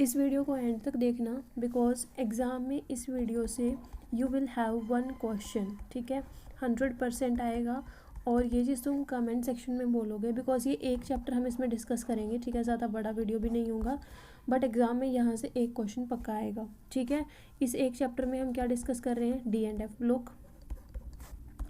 इस वीडियो को एंड तक देखना, बिकॉज एग्ज़ाम में इस वीडियो से यू विल हैव 1 क्वेश्चन, ठीक है। 100% आएगा। और ये चीज़ तुम कमेंट सेक्शन में बोलोगे, बिकॉज ये एक चैप्टर हम इसमें डिस्कस करेंगे, ठीक है। ज़्यादा बड़ा वीडियो भी नहीं होगा, बट एग्ज़ाम में यहाँ से एक क्वेश्चन पक्का आएगा, ठीक है। इस एक चैप्टर में हम क्या डिस्कस कर रहे हैं, D&F ब्लॉक,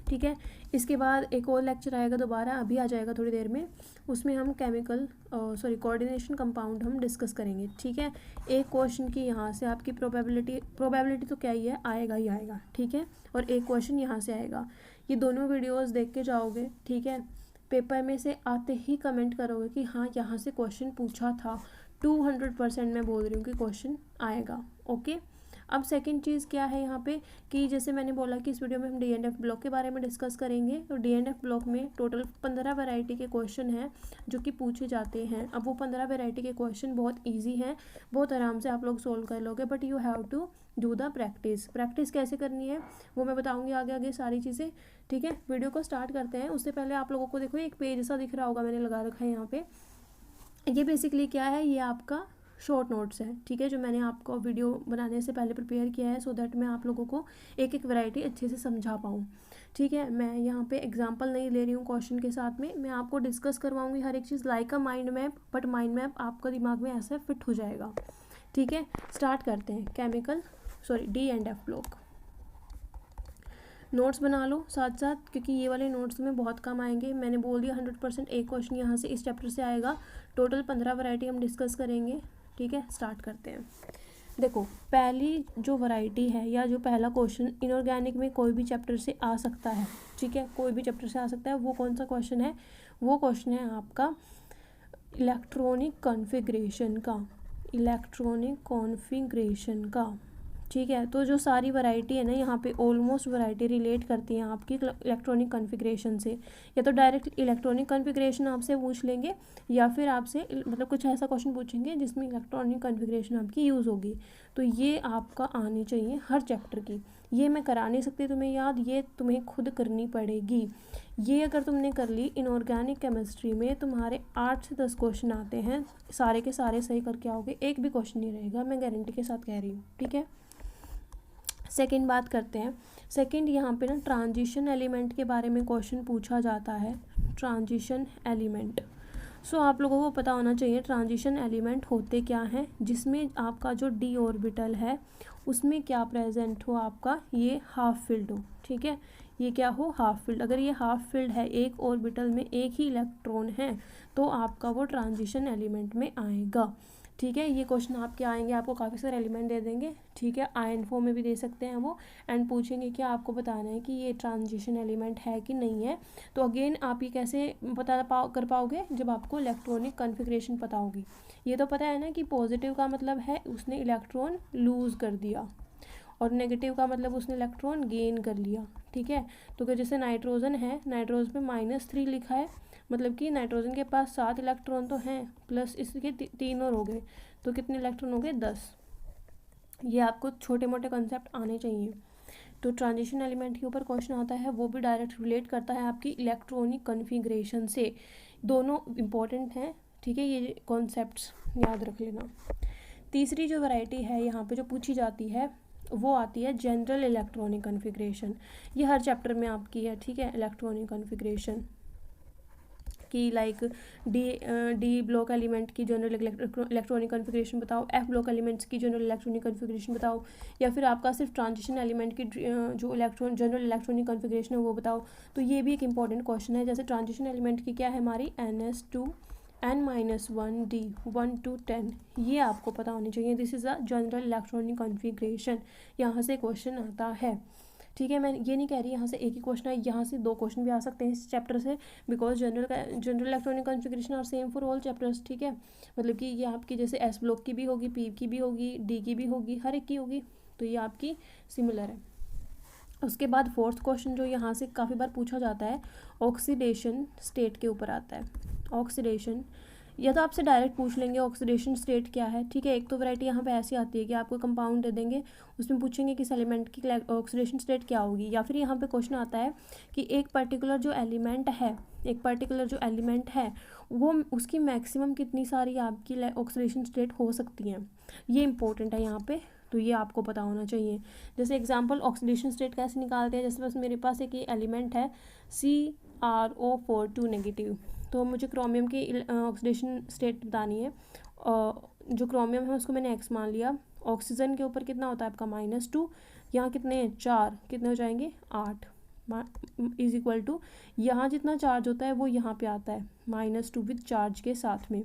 ठीक है। इसके बाद एक और लेक्चर आएगा दोबारा, अभी आ जाएगा थोड़ी देर में, उसमें हम कोऑर्डिनेशन कंपाउंड हम डिस्कस करेंगे, ठीक है। एक क्वेश्चन की यहाँ से आपकी प्रोबेबिलिटी तो क्या ही है, आएगा ही आएगा, ठीक है। और एक क्वेश्चन यहाँ से आएगा। ये दोनों वीडियोस देख के जाओगे, ठीक है। पेपर में से आते ही कमेंट करोगे कि हाँ यहाँ से क्वेश्चन पूछा था। 200% मैं बोल रही हूँ कि क्वेश्चन आएगा, ओके। अब सेकंड चीज़ क्या है यहाँ पे, कि जैसे मैंने बोला कि इस वीडियो में हम D&F ब्लॉक के बारे में डिस्कस करेंगे। तो D&F ब्लॉक में टोटल 15 वैरायटी के क्वेश्चन हैं जो कि पूछे जाते हैं। अब वो 15 वैरायटी के क्वेश्चन बहुत इजी हैं, बहुत आराम से आप लोग सोल्व कर लोगे, but you have to do the practice कैसे करनी है वो मैं बताऊँगी आगे आगे सारी चीज़ें, ठीक है। वीडियो को स्टार्ट करते हैं। उससे पहले आप लोगों को देखो एक पेज ऐसा दिख रहा होगा, मैंने लगा रखा है यहाँ पे। ये बेसिकली क्या है, ये आपका शॉर्ट नोट्स है, ठीक है, जो मैंने आपको वीडियो बनाने से पहले प्रिपेयर किया है, सो दैट मैं आप लोगों को एक एक वैरायटी अच्छे से समझा पाऊँ, ठीक है। मैं यहाँ पे एग्जांपल नहीं ले रही हूँ क्वेश्चन के साथ में, मैं आपको डिस्कस करवाऊँगी हर एक चीज़ like a mind map, but mind map आपका दिमाग में ऐसा फिट हो जाएगा, ठीक है। स्टार्ट करते हैं। D&F block. नोट्स बना लो साथ साथ, क्योंकि ये वाले नोट्स में बहुत कम आएंगे। मैंने बोल दिया 100% एक क्वेश्चन यहाँ से इस चैप्टर से आएगा। टोटल 15 वैरायटी हम डिस्कस करेंगे, ठीक है। स्टार्ट करते हैं। देखो, पहली जो वैरायटी है या जो पहला क्वेश्चन इनऑर्गेनिक में कोई भी चैप्टर से आ सकता है, ठीक है, कोई भी चैप्टर से आ सकता है। वो कौन सा क्वेश्चन है, वो क्वेश्चन है आपका इलेक्ट्रॉनिक कॉन्फ़िगरेशन का, ठीक है। तो जो सारी वैरायटी है ना, यहाँ पे ऑलमोस्ट वैरायटी रिलेट करती हैं आपकी इलेक्ट्रॉनिक कॉन्फ़िगरेशन से। या तो डायरेक्ट इलेक्ट्रॉनिक कॉन्फ़िगरेशन आपसे पूछ लेंगे, या फिर आपसे मतलब कुछ ऐसा क्वेश्चन पूछेंगे जिसमें इलेक्ट्रॉनिक कॉन्फ़िगरेशन आपकी यूज़ होगी। तो ये आपका आनी चाहिए हर चैप्टर की। ये मैं करा नहीं सकती तुम्हें याद, ये तुम्हें खुद करनी पड़ेगी। ये अगर तुमने कर ली, इनऑर्गेनिक केमिस्ट्री में तुम्हारे 8 से 10 क्वेश्चन आते हैं, सारे के सारे सही करके आओगे, एक भी क्वेश्चन नहीं रहेगा, मैं गारंटी के साथ कह रही हूँ, ठीक है। सेकंड बात करते हैं। सेकंड यहाँ पे ना ट्रांजिशन एलिमेंट के बारे में क्वेश्चन पूछा जाता है। ट्रांजिशन एलिमेंट, सो आप लोगों को पता होना चाहिए ट्रांजिशन एलिमेंट होते क्या हैं, जिसमें आपका जो d ऑर्बिटल है उसमें क्या प्रेजेंट हो, आपका ये हाफ फिल्ड हो, ठीक है। ये क्या हो, हाफ फिल्ड। अगर ये हाफ फिल्ड है, एक ऑर्बिटल में एक ही इलेक्ट्रॉन है, तो आपका वो ट्रांजिशन एलिमेंट में आएगा, ठीक है। ये क्वेश्चन आपके आएंगे, आपको काफ़ी सारे एलिमेंट दे देंगे, ठीक है। आयन फॉर्म में भी दे सकते हैं वो, एंड पूछेंगे कि आपको बताना है कि ये ट्रांजिशन एलिमेंट है कि नहीं है। तो अगेन आप ये कैसे कर पाओगे, जब आपको इलेक्ट्रॉनिक कॉन्फ़िगरेशन पता होगी। ये तो पता है ना कि पॉजिटिव का मतलब है उसने इलेक्ट्रॉन लूज़ कर दिया, और नेगेटिव का मतलब उसने इलेक्ट्रॉन गेन कर लिया, ठीक है। तो जैसे नाइट्रोजन है, नाइट्रोजन पे -3 लिखा है, मतलब कि नाइट्रोजन के पास 7 इलेक्ट्रॉन तो हैं, प्लस इसके 3 और हो गए, तो कितने इलेक्ट्रॉन हो गए, 10। ये आपको छोटे मोटे कॉन्सेप्ट आने चाहिए। तो ट्रांजिशन एलिमेंट के ऊपर क्वेश्चन आता है, वो भी डायरेक्ट रिलेट करता है आपकी इलेक्ट्रॉनिक कॉन्फ़िगरेशन से। दोनों इम्पॉर्टेंट हैं, ठीक है, ये कॉन्सेप्ट्स याद रख लेना। तीसरी जो वैरायटी है यहाँ पे जो पूछी जाती है, वो आती है जनरल इलेक्ट्रॉनिक कॉन्फ़िगरेशन। ये हर चैप्टर में आपकी है, ठीक है। इलेक्ट्रॉनिक कॉन्फ़िगरेशन की लाइक डी ब्लॉक एलिमेंट की जनरल इलेक्ट्रॉनिक कॉन्फ़िगरेशन बताओ, एफ ब्लॉक एलिमेंट्स की जनरल इलेक्ट्रॉनिक कॉन्फ़िगरेशन बताओ, या फिर आपका सिर्फ ट्रांजिशन एलिमेंट की जो जनरल इलेक्ट्रॉनिक कॉन्फ़िगरेशन है वो बताओ। तो ये भी एक इंपॉर्टेंट क्वेश्चन है। जैसे ट्रांजिशन एलिमेंट की क्या है हमारी, NS2 N-1D 1 to 10, ये आपको पता होनी चाहिए। This is a general electronic configuration, यहाँ से क्वेश्चन आता है, ठीक है। मैं ये नहीं कह रही यहाँ से एक ही क्वेश्चन है, यहाँ से 2 क्वेश्चन भी आ सकते हैं इस चैप्टर से, बिकॉज जनरल इलेक्ट्रॉनिक कॉन्फ़िगरेशन और सेम फॉर ऑल चैप्टर्स, ठीक है। मतलब कि ये आपकी जैसे एस ब्लॉक की भी होगी, पी की भी होगी, डी की भी होगी, हर एक की होगी, तो ये आपकी सिमिलर है। उसके बाद फोर्थ क्वेश्चन जो यहाँ से काफ़ी बार पूछा जाता है, ऑक्सीडेशन स्टेट के ऊपर आता है। ऑक्सीडेशन, या तो आपसे डायरेक्ट पूछ लेंगे ऑक्सीडेशन स्टेट क्या है, ठीक है। एक तो वैरायटी यहाँ पे ऐसी आती है कि आपको कंपाउंड दे देंगे, उसमें पूछेंगे कि इस एलिमेंट की ऑक्सीडेशन स्टेट क्या होगी, या फिर यहाँ पे क्वेश्चन आता है कि एक पर्टिकुलर जो एलिमेंट है वो उसकी मैक्सिमम कितनी सारी आपकी ऑक्सीडेशन स्टेट हो सकती हैं, ये इंपॉर्टेंट है यहाँ पे, तो ये आपको पता होना चाहिए। जैसे एग्जांपल ऑक्सीडेशन स्टेट कैसे निकालते हैं, जैसे बस मेरे पास एक एलिमेंट है CrO4 2 नेगेटिव, तो मुझे क्रोमियम की ऑक्सीडेशन स्टेट बतानी है। जो क्रोमियम है उसको मैंने X मान लिया। ऑक्सीजन के ऊपर कितना होता है आपका -2, यहाँ कितने 4, कितने हो जाएंगे 8 इज इक्वल टू, यहाँ जितना चार्ज होता है वो यहाँ पे आता है -2 विद चार्ज के साथ में,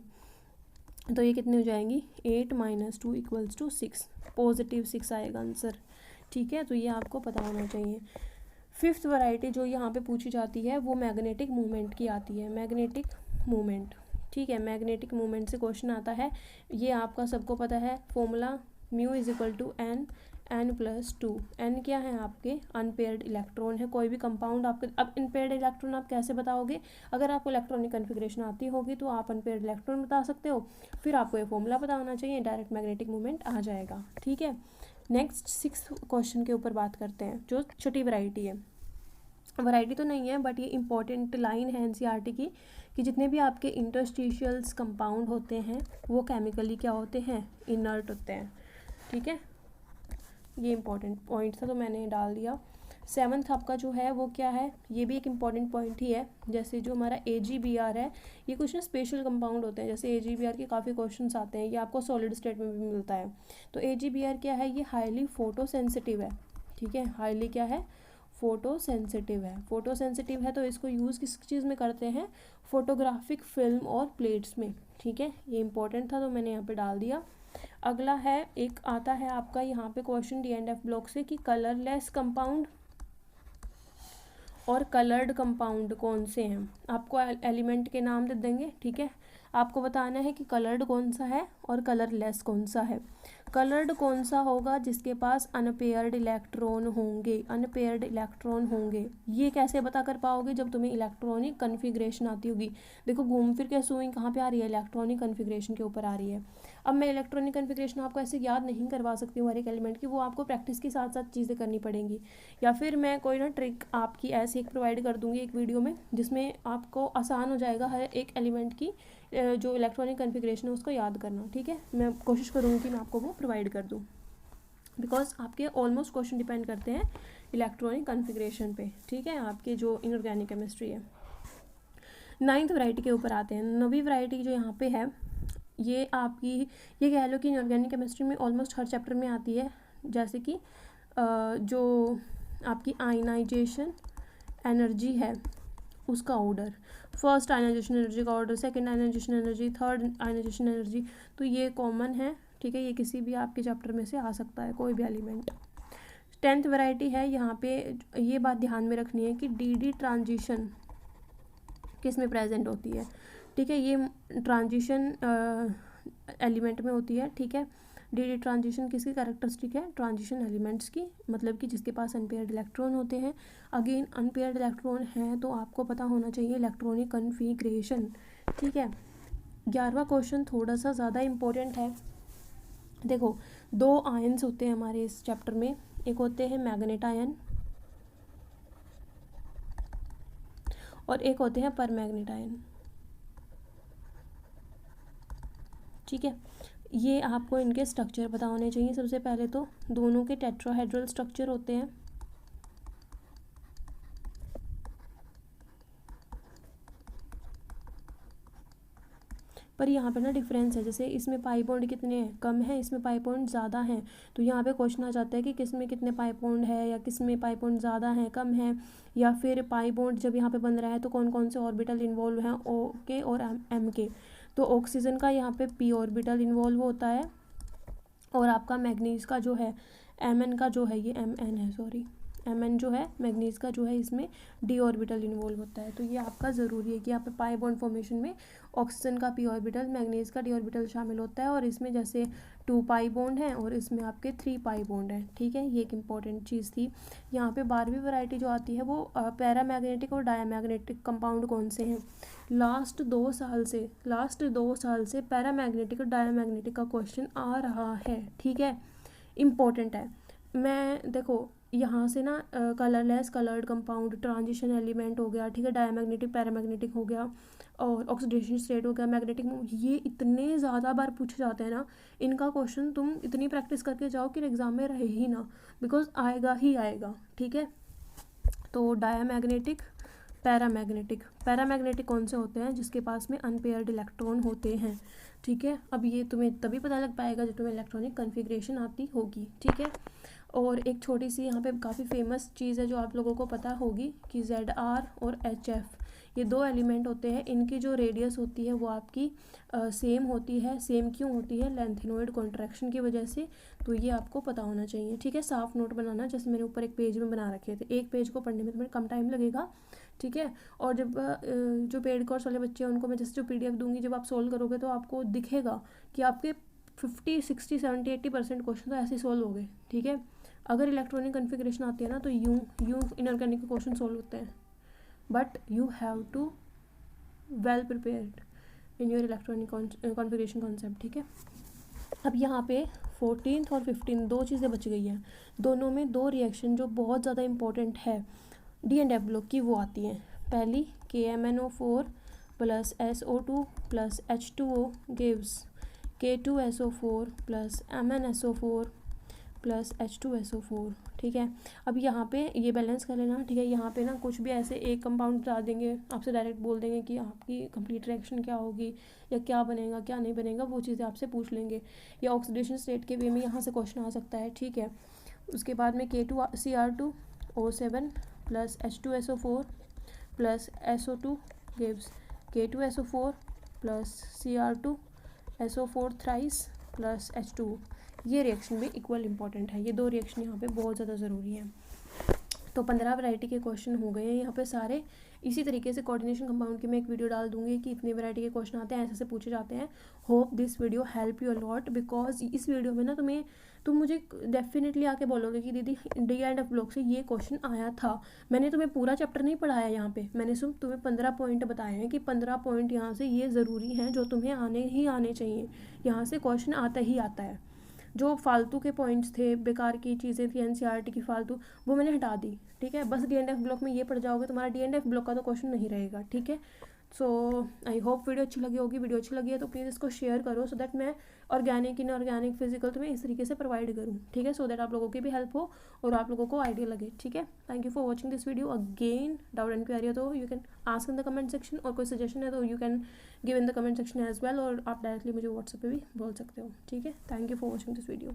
तो ये कितने हो जाएंगी 8 - 2 = 6, पॉजिटिव 6 आएगा आंसर, ठीक है। तो ये आपको पता होना चाहिए। फिफ्थ वैरायटी जो यहाँ पे पूछी जाती है वो मैग्नेटिक मूवमेंट की आती है, मैग्नेटिक मूवमेंट, ठीक है। मैग्नेटिक मूवमेंट से क्वेश्चन आता है, ये आपका सबको पता है फॉर्मूला μ = n+2। n क्या है आपके अनपेयर्ड इलेक्ट्रॉन है, कोई भी कंपाउंड आपके। अब अनपेयर्ड इलेक्ट्रॉन आप कैसे बताओगे, अगर आपको इलेक्ट्रॉनिक कन्फिग्रेशन आती होगी तो आप अनपेयर्ड इलेक्ट्रॉन बता सकते हो, फिर आपको ये फॉर्मूला पता होना चाहिए, डायरेक्ट मैग्नेटिक मूवमेंट आ जाएगा, ठीक है। नेक्स्ट 6th क्वेश्चन के ऊपर बात करते हैं, जो छठी वैरायटी है। वैरायटी तो नहीं है बट ये इंपॉर्टेंट लाइन है एनसीईआरटी की, कि जितने भी आपके इंटरस्टिशियल्स कंपाउंड होते हैं वो केमिकली क्या होते हैं, इनर्ट होते हैं, ठीक है। ये इंपॉर्टेंट पॉइंट था तो मैंने डाल दिया। 7th आपका जो है वो क्या है, ये भी एक इम्पॉर्टेंट पॉइंट ही है। जैसे जो हमारा AgBr है, ये कुछ ना स्पेशल कंपाउंड होते हैं, जैसे AgBr के काफ़ी क्वेश्चंस आते हैं, ये आपको सॉलिड स्टेट में भी मिलता है। तो AgBr क्या है, ये हाईली फोटोसेंसिटिव है, ठीक है। हाईली क्या है, फोटोसेंसिटिव है। फोटोसेंसिटिव है तो इसको यूज़ किस चीज़ में करते हैं, फोटोग्राफिक फिल्म और प्लेट्स में, ठीक है। ये इंपॉर्टेंट था तो मैंने यहाँ पे डाल दिया। अगला है, एक आता है आपका यहाँ पे क्वेश्चन D&F ब्लॉक से, कि कलरलेस कंपाउंड और कलर्ड कंपाउंड कौन से हैं, आपको एलिमेंट के नाम दे देंगे, ठीक है। आपको बताना है कि कलर्ड कौन सा है और कलरलेस कौन सा है। कलर्ड कौन सा होगा, जिसके पास अनपेयर्ड इलेक्ट्रॉन होंगे, अनपेयर्ड इलेक्ट्रॉन होंगे। ये कैसे पता कर पाओगे, जब तुम्हें इलेक्ट्रॉनिक कन्फिग्रेशन आती होगी। देखो घूम फिर के सुई कहाँ पे आ रही है, इलेक्ट्रॉनिक कन्फिग्रेशन के ऊपर आ रही है। अब मैं इलेक्ट्रॉनिक कन्फिग्रेशन आपको ऐसे याद नहीं करवा सकती हूँ हर एक एलिमेंट की, वो आपको प्रैक्टिस के साथ साथ चीज़ें करनी पड़ेंगी, या फिर मैं कोई ना ट्रिक आपकी ऐसी एक प्रोवाइड कर दूँगी एक वीडियो में, जिसमें आपको आसान हो जाएगा हर एक एलिमेंट की जो इलेक्ट्रॉनिक कन्फिग्रेशन है उसको याद करना, ठीक है। मैं कोशिश करूँगी कि मैं आपको वो प्रोवाइड कर दूँ, बिकॉज आपके ऑलमोस्ट क्वेश्चन डिपेंड करते हैं इलेक्ट्रॉनिक कन्फिग्रेशन पे, ठीक है, आपके जो इनऑर्गेनिक केमिस्ट्री है। 9th वैरायटी के ऊपर आते हैं। 9वीं वैरायटी जो यहाँ पे है, ये आपकी, ये कह लो कि इनऑर्गेनिक केमिस्ट्री में ऑलमोस्ट हर चैप्टर में आती है। जैसे कि जो आपकी आयनाइजेशन एनर्जी है उसका ऑर्डर, फर्स्ट आयनाइजेशन एनर्जी का order, second ionization energy, third ionization energy, तो ये कॉमन है, ठीक है। ये किसी भी आपके चैप्टर में से आ सकता है, कोई भी एलिमेंट। 10th वैरायटी है, यहाँ पे ये बात ध्यान में रखनी है कि डी ट्रांजिशन किस में प्रेजेंट होती है, ठीक है। ये ट्रांजिशन एलिमेंट में होती है, ठीक है। डी ट्रांजिशन किसकी कैरेक्टरिस्टिक है, ट्रांजिशन एलिमेंट्स की, मतलब कि जिसके पास अनपेयर्ड इलेक्ट्रॉन होते हैं। अगेन अनपेयर्ड इलेक्ट्रॉन है तो आपको पता होना चाहिए इलेक्ट्रॉनिक कन्फिग्रेशन, ठीक है। 11वां क्वेश्चन थोड़ा सा ज़्यादा इम्पोर्टेंट है। देखो 2 आयन्स होते हैं हमारे इस चैप्टर में, एक होते हैं मैग्नेट आयन और एक होते हैं परमैग्नेट आयन, ठीक है। ये आपको इनके स्ट्रक्चर पता होने चाहिए। सबसे पहले तो दोनों के टेट्राहेड्रल स्ट्रक्चर होते हैं, पर यहाँ पे ना डिफरेंस है। जैसे इसमें पाई बॉन्ड कितने हैं, कम है, इसमें पाई बॉन्ड ज़्यादा हैं, तो यहाँ पे क्वेश्चन आ जाता है कि किस में कितने पाई बॉन्ड है, या किस में पाई बॉन्ड ज़्यादा है कम है, या फिर पाई बॉन्ड जब यहाँ पे बन रहा है तो कौन कौन से ऑर्बिटल इन्वॉल्व हैं, ओ के और एम के। तो ऑक्सीजन का यहाँ पे पी ऑर्बिटल इन्वॉल्व होता है, और आपका मैग्नीज का जो है एम एन का जो है, ये एम एन है, सॉरी Mn जो है मैग्नीज का जो है इसमें d ऑर्बिटल इन्वॉल्व होता है। तो ये आपका ज़रूरी है कि यहाँ पे पाई बॉन्ड फॉर्मेशन में ऑक्सीजन का p ऑर्बिटल, मैग्नीज का d ऑर्बिटल शामिल होता है, और इसमें जैसे 2 पाई बॉन्ड हैं और इसमें आपके 3 पाई बॉन्ड हैं। ठीक है, ये एक इंपॉर्टेंट चीज़ थी। यहाँ पे 12वीं वैरायटी जो आती है वो पैरामैग्नेटिक और डायमैग्नेटिक कंपाउंड कौन से हैं। लास्ट 2 साल से पैरामैग्नेटिक और डायमैग्नेटिक का क्वेश्चन आ रहा है। ठीक है, इम्पोर्टेंट है। मैं देखो यहाँ से ना colourless coloured compound, transition element हो गया, ठीक है, डायमैग्नेटिक पैरामैग्नेटिक हो गया, और ऑक्सीडेशन स्टेट हो गया, मैग्नेटिक, ये इतने ज़्यादा बार पूछे जाते हैं ना, इनका क्वेश्चन तुम इतनी प्रैक्टिस करके जाओ कि एग्ज़ाम में रहे ही ना, बिकॉज आएगा ही आएगा। ठीक है, तो डायमैग्नेटिक, पैरामैग्नेटिक कौन से होते हैं, जिसके पास में अनपेयर्ड इलेक्ट्रॉन होते हैं। ठीक है, अब ये तुम्हें तभी पता लग पाएगा जब तुम्हें इलेक्ट्रॉनिक कन्फिग्रेशन आती होगी। ठीक है, और एक छोटी सी यहाँ पे काफ़ी फेमस चीज़ है जो आप लोगों को पता होगी कि ZR और HF, ये 2 एलिमेंट होते हैं, इनकी जो रेडियस होती है वो आपकी सेम होती है। सेम क्यों होती है, लेंथेनॉइड कॉन्ट्रैक्शन की वजह से। तो ये आपको पता होना चाहिए। ठीक है, साफ नोट बनाना, जैसे मैंने ऊपर एक पेज में बना रखे थे, एक पेज को पढ़ने में तुम्हें कम टाइम लगेगा। ठीक है, और जब जो पेड कोर्स वाले बच्चे हैं उनको मैं जैसे जो PDF दूंगी, जब आप सोल्व करोगे तो आपको दिखेगा कि आपके 50, 60, 70, 80% क्वेश्चन तो ऐसे ही सोल्व हो गए। ठीक है, अगर इलेक्ट्रॉनिक कन्फिग्रेशन आती है ना तो यूँ इनऑर्गेनिक के क्वेश्चन सोल्व होते हैं, but you have to well prepared in your electronic configuration concept. ठीक है, अब यहाँ पे 14th और 15th 2 चीज़ें बच गई हैं, दोनों में 2 रिएक्शन जो बहुत ज़्यादा इंपॉर्टेंट है D&F ब्लॉक की, वो आती हैं। पहली KMnO4 plus SO2 plus H2O gives K2SO4 plus MnSO4 plus H2SO4। ठीक है, अब यहाँ पे ये बैलेंस कर लेना। ठीक है, यहाँ पे ना कुछ भी ऐसे एक कंपाउंड बता देंगे, आपसे डायरेक्ट बोल देंगे कि आपकी कंप्लीट रिएक्शन क्या होगी या क्या बनेगा क्या नहीं बनेगा, वो चीज़ें आपसे पूछ लेंगे, या ऑक्सीडेशन स्टेट के वे में यहाँ से क्वेश्चन आ सकता है। ठीक है, उसके बाद में K2Cr2O7 plus H2SO4 plus SO2 gives K2SO4 plus Cr2SO4 thrice plus H2O। ये रिएक्शन भी इक्वल इंपॉर्टेंट है। ये 2 रिएक्शन यहाँ पे बहुत ज़्यादा ज़रूरी हैं। तो 15 वैरायटी के क्वेश्चन हो गए हैं यहाँ पे सारे। इसी तरीके से कोऑर्डिनेशन कंपाउंड की मैं एक वीडियो डाल दूंगी कि इतने वैरायटी के क्वेश्चन आते हैं, ऐसे पूछे जाते हैं। Hope this video help you a lot, because इस वीडियो में ना तुम मुझे डेफिनेटली आके बोलोगे कि दीदी D&F ब्लॉक से ये क्वेश्चन आया था। मैंने तुम्हें पूरा चैप्टर नहीं पढ़ाया यहाँ पे, मैंने सिर्फ तुम्हें 15 पॉइंट बताए हैं कि 15 पॉइंट यहाँ से ये ज़रूरी हैं जो तुम्हें आने चाहिए। यहाँ से क्वेश्चन आता ही आता है। जो फालतू के पॉइंट्स थे, बेकार की चीज़ें थी NCERT की फालतू, वो मैंने हटा दी। ठीक है, बस D&F ब्लॉक में ये पढ़ जाओगे, तुम्हारा D&F ब्लॉक का तो क्वेश्चन नहीं रहेगा। ठीक है, सो आई होप वीडियो अच्छी लगी होगी। वीडियो अच्छी लगी है तो प्लीज़ इसको शेयर करो, सो दैट मैं ऑर्गेनिक इनऑर्गेनिक फिजिकल तुम्हें इस तरीके से प्रोवाइड करूँ। ठीक है, सो दैट आप लोगों की भी हेल्प हो और आप लोगों को आइडिया लगे। ठीक है, thank you for watching this video. Again doubt and query हो तो you can ask in the comment section, और कोई सजेशन है तो you can give in the comment section as well, और आप डायरेक्टली मुझे व्हाट्सएप पे भी बोल सकते हो। ठीक है, thank you for watching this video.